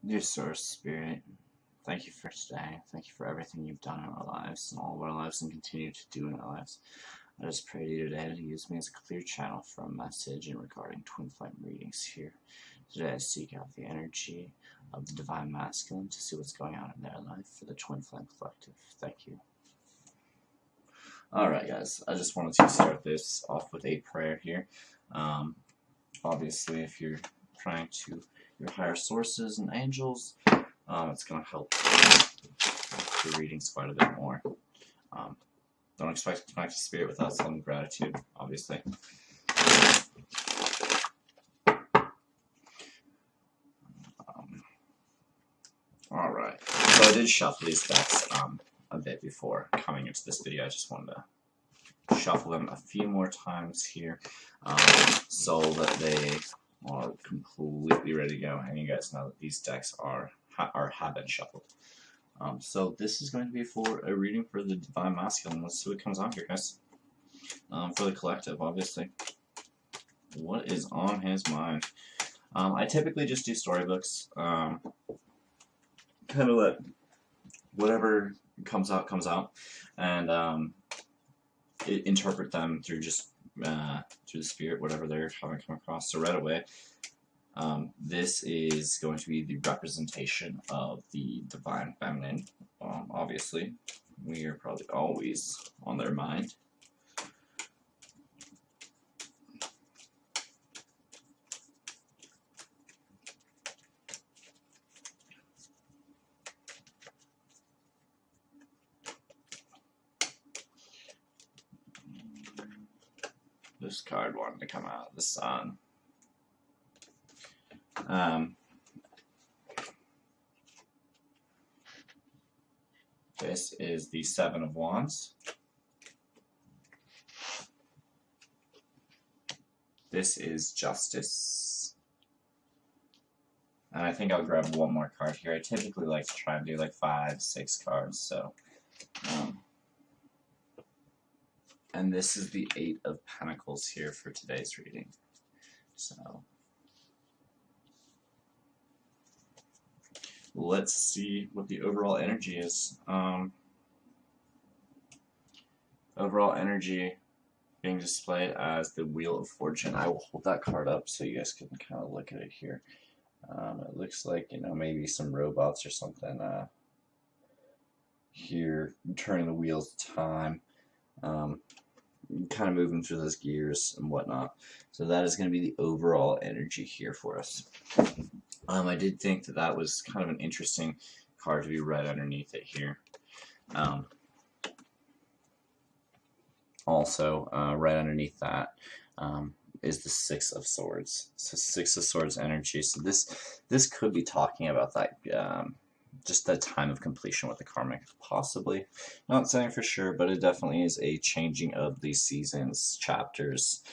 Dear Source Spirit, thank you for today. Thank you for everything you've done in our lives and all of our lives and continue to do in our lives. I just pray to you today to use me as a clear channel for a message and regarding twin flame readings here. Today I seek out the energy of the Divine Masculine to see what's going on in their life for the Twin Flame Collective. Thank you. Alright guys, I just wanted to start this off with a prayer here. Obviously if you're praying to your higher sources and angels, it's going to help the readings quite a bit more. Don't expect to connect to spirit without some gratitude, obviously. Alright, so I did shuffle these decks a bit before coming into this video. I just wanted to shuffle them a few more times here so that they are completely ready to go, and you guys know that these decks have been shuffled. So this is going to be for a reading for the Divine Masculine. Let's see what comes out here, guys. For the collective, obviously. What is on his mind? I typically just do storybooks. Kind of let whatever comes out, and interpret them through just through the spirit, whatever they're having come across. So right away, this is going to be the representation of the Divine Feminine. Obviously, we are probably always on their mind. This card wanted to come out, the Sun. This is the Seven of Wands. This is Justice. And I think I'll grab one more card here. I typically like to try and do like 5, 6 cards, so. And this is the Eight of Pentacles here for today's reading. So let's see what the overall energy is. Overall energy being displayed as the Wheel of Fortune. I will hold that card up so you guys can kind of look at it here. It looks like, you know, maybe some robots or something here turning the wheels of time. Kind of moving through those gears and whatnot. So that is going to be the overall energy here for us. I did think that that was kind of an interesting card to be read underneath it here. Also, right underneath that is the Six of Swords. So Six of Swords energy. So this could be talking about that. Just the time of completion with the karmic, possibly. Not saying for sure, but it definitely is a changing of these seasons, chapters.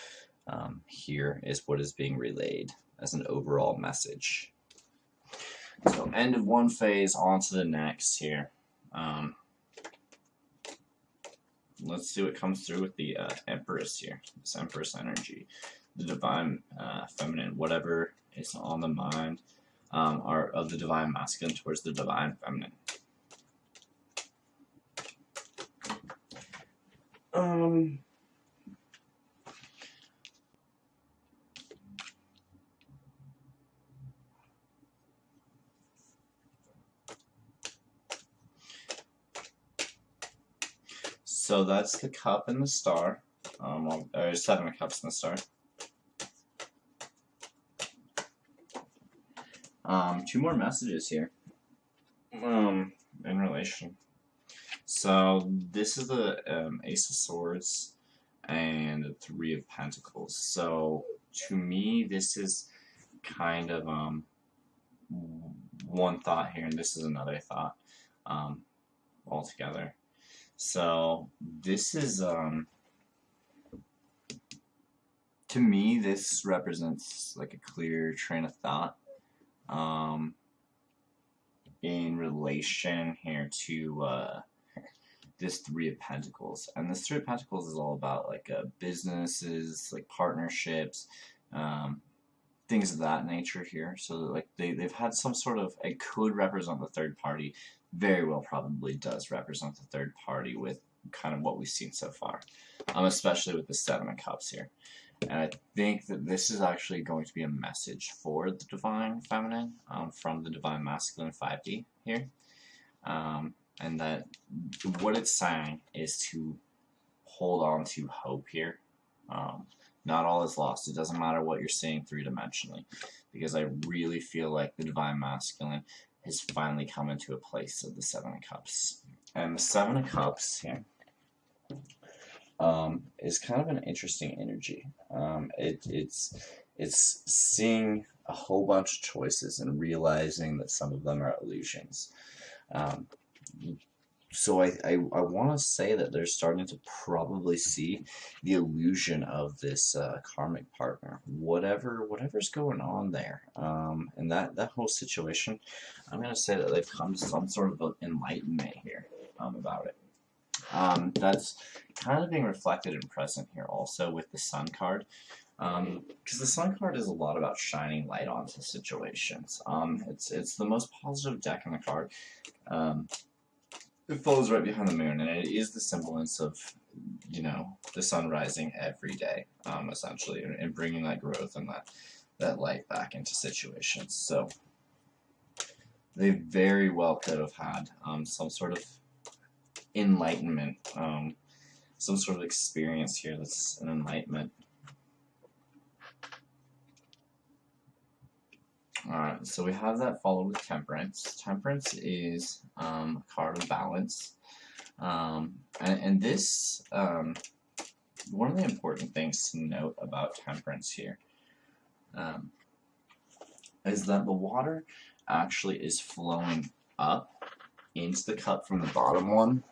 Here is what is being relayed as an overall message. So end of one phase, on to the next here. Let's see what comes through with the Empress here. This Empress energy. The Divine Feminine, whatever is on the mind. Are of the Divine Masculine towards the Divine Feminine. So that's the Cup and the Star. Or Seven of Cups and the Star. Two more messages here in relation. So this is the Ace of Swords and the Three of Pentacles. So to me, this is kind of one thought here, and this is another thought altogether. So this is to me, this represents like a clear train of thought. In relation here to this Three of Pentacles. And this Three of Pentacles is all about like businesses, like partnerships, things of that nature here. So like they've had some sort of, it could represent the third party, very well probably does represent the third party with kind of what we've seen so far, especially with the Seven of Cups here. And I think that this is actually going to be a message for the Divine Feminine from the Divine Masculine 5D here. And that what it's saying is to hold on to hope here. Not all is lost. It doesn't matter what you're seeing three-dimensionally, because I really feel like the Divine Masculine has finally come into a place of the Seven of Cups. And the Seven of Cups here is kind of an interesting energy. It's seeing a whole bunch of choices and realizing that some of them are illusions. So I want to say that they're starting to probably see the illusion of this karmic partner, whatever's going on there, and that whole situation. I'm going to say that they've come to some sort of enlightenment here about it. That's kind of being reflected and present here also with the Sun card. Because the Sun card is a lot about shining light onto situations. It's the most positive deck in the card. It follows right behind the moon, and it is the semblance of, you know, the sun rising every day, essentially, and bringing that growth and that light back into situations. So they very well could have had some sort of enlightenment, some sort of experience here that's an enlightenment. Alright, so we have that followed with Temperance. Temperance is a card of balance. And this, one of the important things to note about Temperance here is that the water actually is flowing up into the cup from the bottom one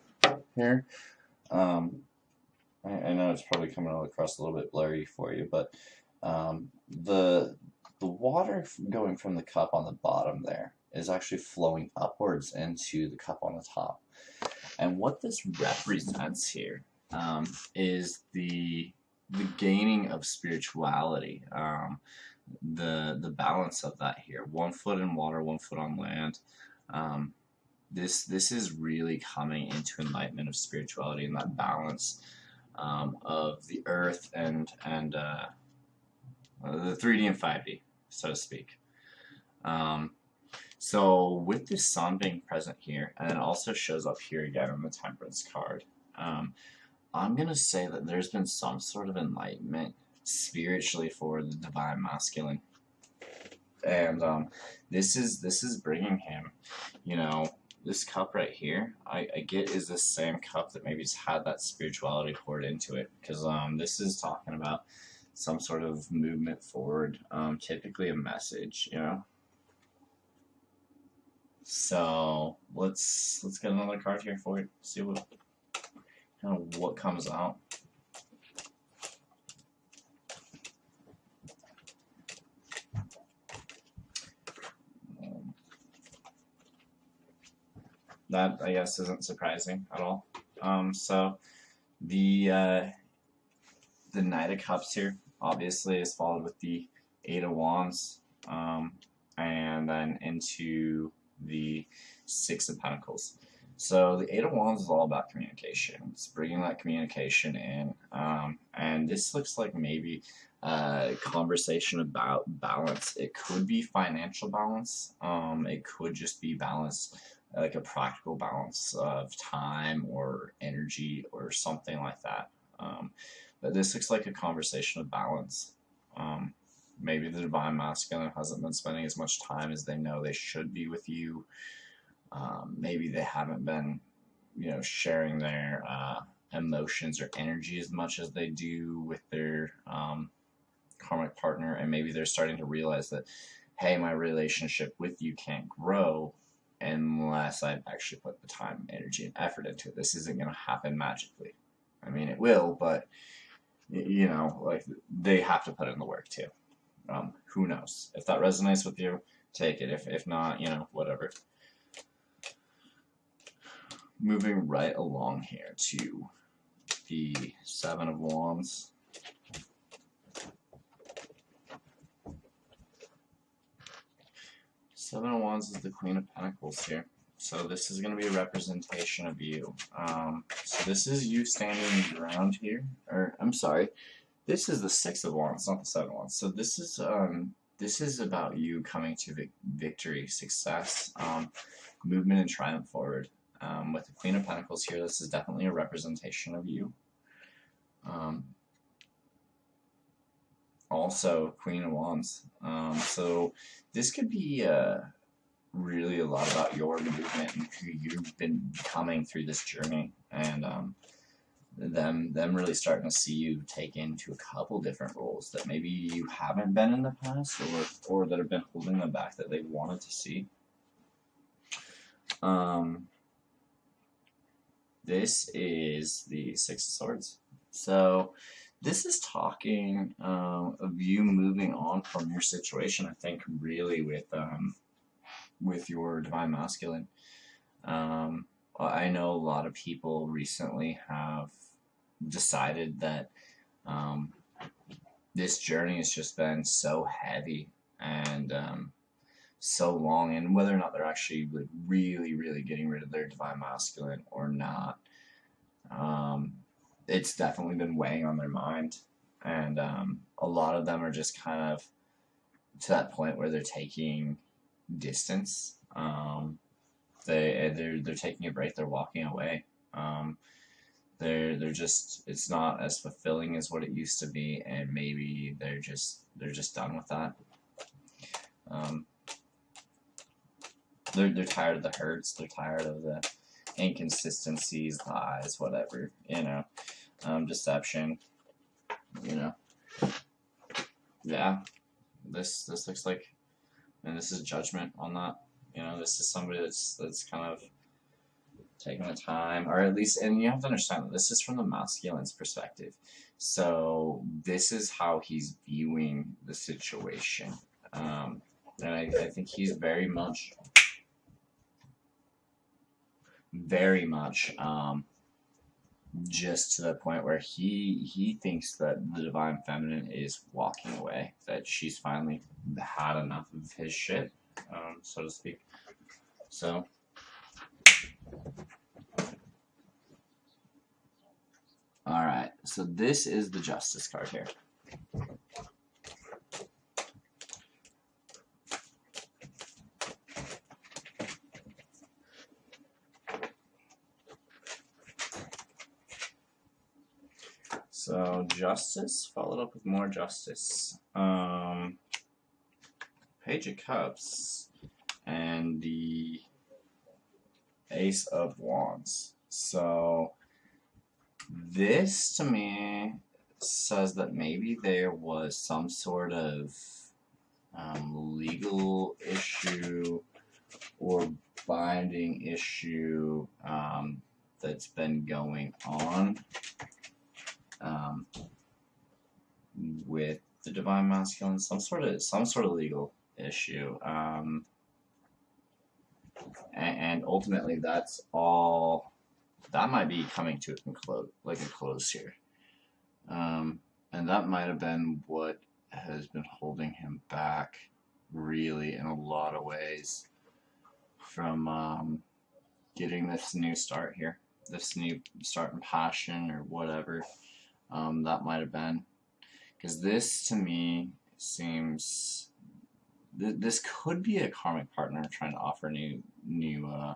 here. I know it's probably coming across a little bit blurry for you, but the water going from the cup on the bottom there is actually flowing upwards into the cup on the top. And what this represents here is the gaining of spirituality, the balance of that here. 1 foot in water, 1 foot on land. This is really coming into enlightenment of spirituality and that balance of the earth and the 3D and 5D, so to speak. So with the sun being present here, and it also shows up here again on the Temperance card, I'm going to say that there's been some sort of enlightenment spiritually for the Divine Masculine. And this is bringing him, you know, this cup right here, I get is the same cup that maybe has had that spirituality poured into it, because this is talking about some sort of movement forward, typically a message, you know. So let's get another card here for it. See what kind of what comes out. That I guess isn't surprising at all. So the Knight of Cups here obviously is followed with the Eight of Wands, and then into the Six of Pentacles. So the Eight of Wands is all about communication. It's bringing that communication in, and this looks like maybe a conversation about balance. It could be financial balance. It could just be balance, like a practical balance of time or energy or something like that. But this looks like a conversation of balance. Maybe the Divine Masculine hasn't been spending as much time as they know they should be with you. Maybe they haven't been, you know, sharing their emotions or energy as much as they do with their karmic partner, and maybe they're starting to realize that, hey, my relationship with you can't grow unless I actually put the time, energy, and effort into it. This isn't going to happen magically. I mean, it will, but, you know, like, they have to put in the work too. Who knows? If that resonates with you, take it. If not, you know, whatever. Moving right along here to the Seven of Wands. Seven of Wands is the Queen of Pentacles here. So this is going to be a representation of you. So this is you standing your ground here. Or, I'm sorry. This is the Six of Wands, not the Seven of Wands. So this is about you coming to victory, success, movement, and triumph forward. With the Queen of Pentacles here, this is definitely a representation of you. Also, Queen of Wands. So this could be really a lot about your movement and who you've been becoming through this journey, and them really starting to see you take into a couple different roles that maybe you haven't been in the past, or that have been holding them back that they wanted to see. This is the Six of Swords. So this is talking of you moving on from your situation, I think, really with your Divine Masculine. I know a lot of people recently have decided that this journey has just been so heavy and so long, and whether or not they're actually like really getting rid of their Divine Masculine or not, it's definitely been weighing on their mind, and a lot of them are just kind of to that point where they're taking distance. They're taking a break. They're walking away. They're just, it's not as fulfilling as what it used to be, and maybe they're just done with that. They're tired of the hurts. They're tired of the inconsistencies, lies, whatever, deception, Yeah, this looks like, and this is judgment on that. This is somebody that's kind of taking the time, or at least, and you have to understand that this is from the masculine's perspective. So this is how he's viewing the situation, and I think he's very much just to the point where he thinks that the Divine Feminine is walking away, that she's finally had enough of his shit, so to speak. So alright, so this is the Justice card here. So Justice followed up with more Justice. Page of Cups and the Ace of Wands. So this to me says that maybe there was some sort of legal issue or binding issue that's been going on with the Divine Masculine, some sort of legal issue, and ultimately that's all that might be coming to a close here, and that might have been what has been holding him back, really, in a lot of ways, from getting this new start here, this new start in passion or whatever. That might have been, because this to me seems this could be a karmic partner trying to offer a new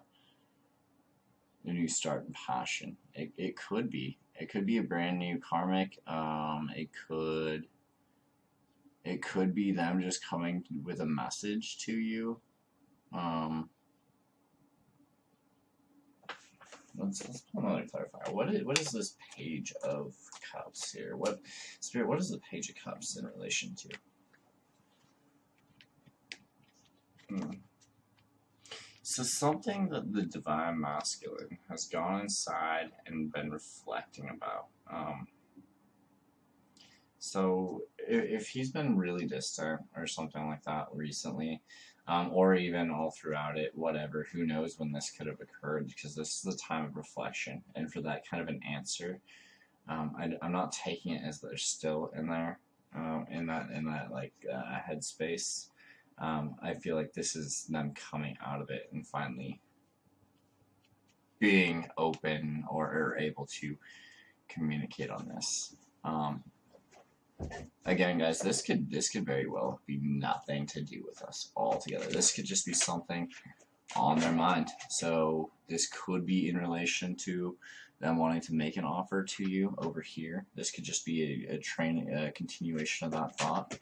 start in passion. It could be a brand new karmic. It could be them just coming with a message to you. Let's pull another clarifier. What is this Page of Cups here? What is the Page of Cups in relation to? So something that the Divine Masculine has gone inside and been reflecting about. So if he's been really distant or something like that recently, or even all throughout it, whatever, who knows when this could have occurred, because this is the time of reflection, and for that kind of an answer, I'm not taking it as they're still in there, in that like headspace. I feel like this is them coming out of it and finally being open or able to communicate on this. Again, guys, this could very well be nothing to do with us altogether. This could just be something on their mind. So this could be in relation to them wanting to make an offer to you over here. This could just be a continuation of that thought.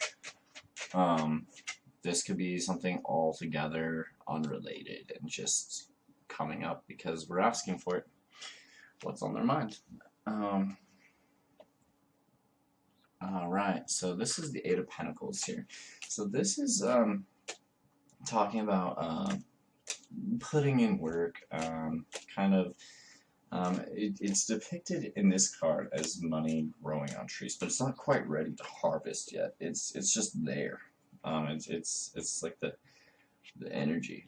This could be something altogether unrelated and just coming up because we're asking for it. What's on their mind? Alright, so this is the Eight of Pentacles here. So this is talking about putting in work, it's depicted in this card as money growing on trees, but it's not quite ready to harvest yet. It's just there. It's like the energy.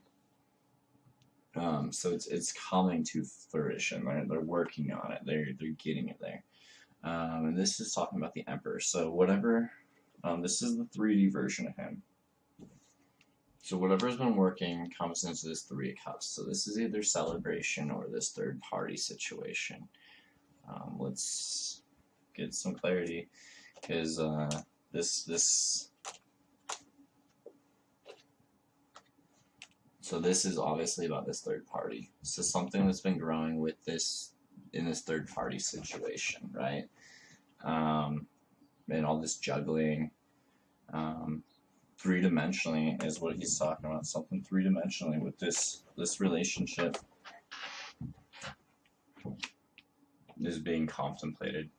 So it's coming to fruition. They're working on it. They're getting it there. And this is talking about the Emperor. So whatever, this is the 3D version of him. So whatever's been working comes into this Three of Cups. So this is either celebration or this third party situation. Let's get some clarity, because so this is obviously about this third party. So something that's been growing with this in this third party situation, right? And all this juggling, three-dimensionally is what he's talking about. Something three-dimensionally with this relationship is being contemplated.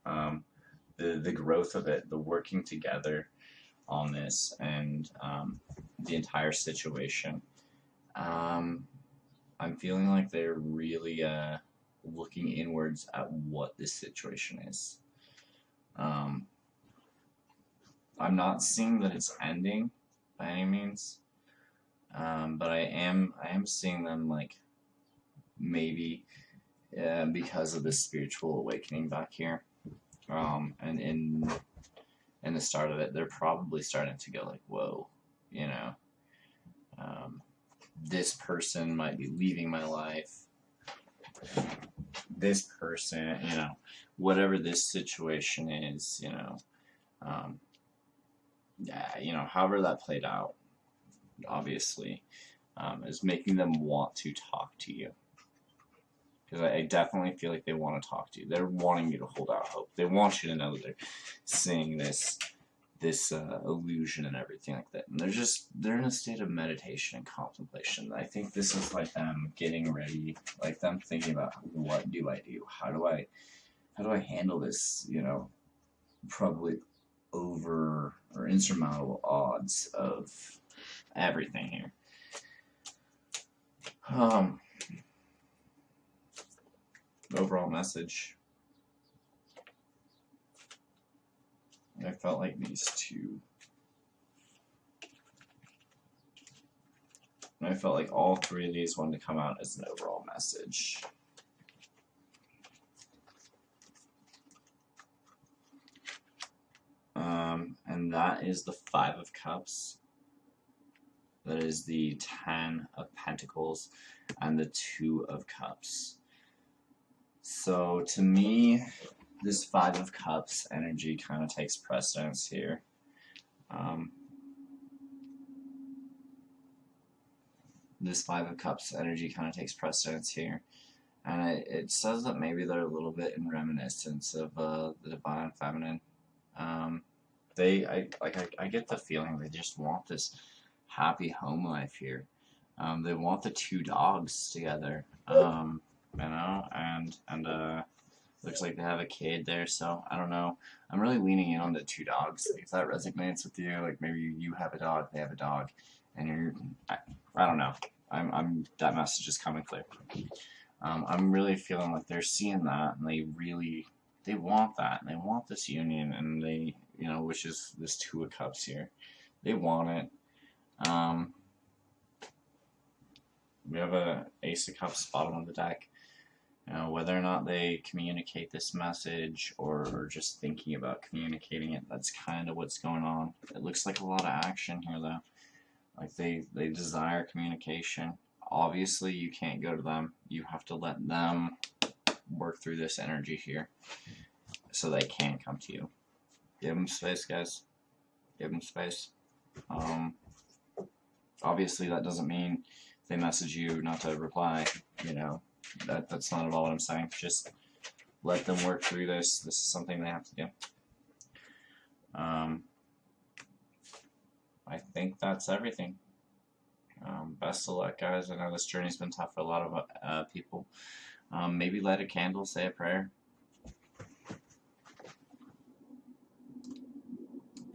The growth of it, the working together on this, and the entire situation. I'm feeling like they're really looking inwards at what this situation is. I'm not seeing that it's ending by any means, but I am seeing them like maybe because of this spiritual awakening back here, and in the start of it, they're probably starting to go like, whoa, you know, this person might be leaving my life. This person, you know, whatever this situation is, you know, however that played out, obviously, is making them want to talk to you. Because I definitely feel like they want to talk to you. They're wanting you to hold out hope. They want you to know that they're seeing this illusion and everything like that. And they're in a state of meditation and contemplation. I think this is like them getting ready, like them thinking about, what do I do? How do I handle this, you know, probably over or insurmountable odds of everything here. Overall message, I felt like these two, I felt like all three of these wanted to come out as an overall message. And that is the Five of Cups. That is the 10 of Pentacles and the 2 of Cups. So to me, this Five of Cups energy kind of takes precedence here. This Five of Cups energy kind of takes precedence here. And it says that maybe they're a little bit in reminiscence of the Divine Feminine. I get the feeling they just want this happy home life here. They want the 2 dogs together, you know, and looks like they have a kid there, so I don't know. I'm really leaning in on the 2 dogs. Like, if that resonates with you, like maybe you have a dog, they have a dog, and I don't know. That message is coming clear. I'm really feeling like they're seeing that, and they want that, and they want this union, and they, you know, which is this 2 of Cups here. They want it. We have a Ace of Cups bottom of the deck. Whether or not they communicate this message or just thinking about communicating it, that's kind of what's going on. It looks like a lot of action here, though. Like they desire communication. Obviously, you can't go to them. You have to let them work through this energy here so they can come to you. Give them space, guys. Give them space. Obviously, that doesn't mean if they message you not to reply. That's not at all what I'm saying. Just let them work through this. This is something they have to do. I think that's everything. Best of luck, guys. I know this journey's been tough for a lot of people. Maybe light a candle, say a prayer.